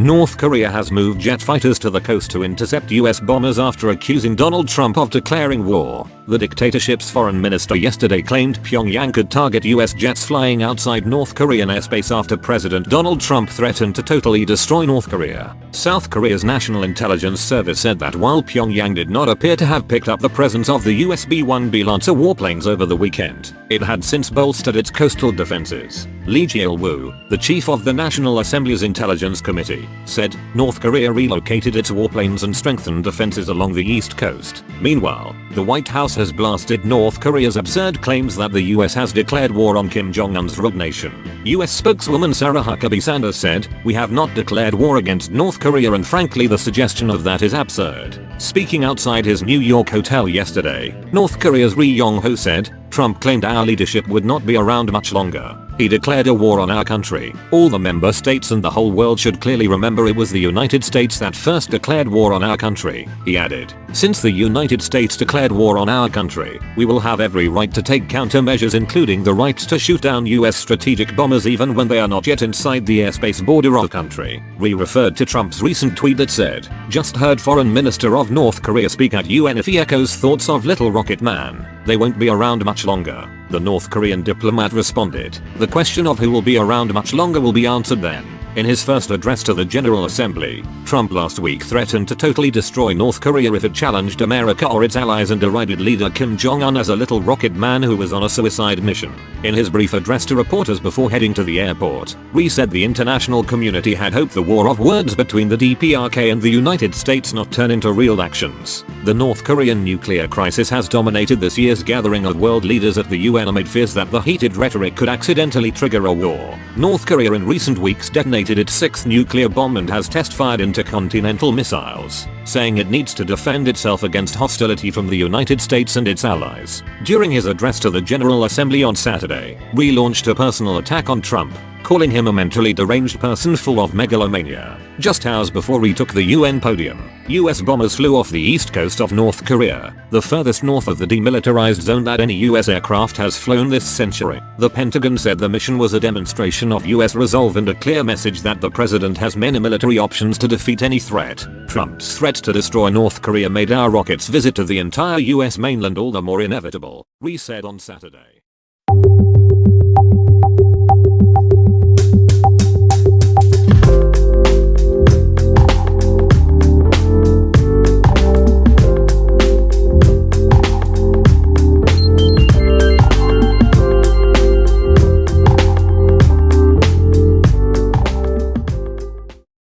North Korea has moved jet fighters to the coast to intercept US bombers after accusing Donald Trump of declaring war. The dictatorship's foreign minister yesterday claimed Pyongyang could target US jets flying outside North Korean airspace after President Donald Trump threatened to totally destroy North Korea. South Korea's National Intelligence Service said that while Pyongyang did not appear to have picked up the presence of the US B-1B Lancer warplanes over the weekend, it had since bolstered its coastal defenses. Lee Jae-woo, the chief of the National Assembly's Intelligence Committee, said North Korea relocated its warplanes and strengthened defenses along the east coast. Meanwhile, the White House has blasted North Korea's absurd claims that the US has declared war on Kim Jong-un's rogue nation. US spokeswoman Sarah Huckabee Sanders said, "We have not declared war against North Korea, and frankly the suggestion of that is absurd." Speaking outside his New York hotel yesterday, North Korea's Ri Yong-ho said, "Trump claimed our leadership would not be around much longer. He declared a war on our country. All the member states and the whole world should clearly remember it was the United States that first declared war on our country," he added. "Since the United States declared war on our country, we will have every right to take countermeasures, including the right to shoot down US strategic bombers even when they are not yet inside the airspace border of the country." Ri referred to Trump's recent tweet that said, "Just heard Foreign Minister of North Korea speak at UN if he echoes thoughts of Little Rocket Man. They won't be around much longer." The North Korean diplomat responded, "The question of who will be around much longer will be answered then." In his first address to the General Assembly, Trump last week threatened to totally destroy North Korea if it challenged America or its allies and derided leader Kim Jong-un as a little rocket man who was on a suicide mission. In his brief address to reporters before heading to the airport, Ri said the international community had hoped the war of words between the DPRK and the United States not turn into real actions. The North Korean nuclear crisis has dominated this year's gathering of world leaders at the UN amid fears that the heated rhetoric could accidentally trigger a war. North Korea in recent weeks detonated its sixth nuclear bomb and has test-fired intercontinental missiles, saying it needs to defend itself against hostility from the United States and its allies. During his address to the General Assembly on Saturday, Ri launched a personal attack on Trump, calling him a mentally deranged person full of megalomania. Just hours before he took the UN podium, US bombers flew off the east coast of North Korea, the furthest north of the demilitarized zone that any US aircraft has flown this century. The Pentagon said the mission was a demonstration of US resolve and a clear message that the president has many military options to defeat any threat. Trump's threat to destroy North Korea made our rockets' visit to the entire US mainland all the more inevitable, Ri said on Saturday.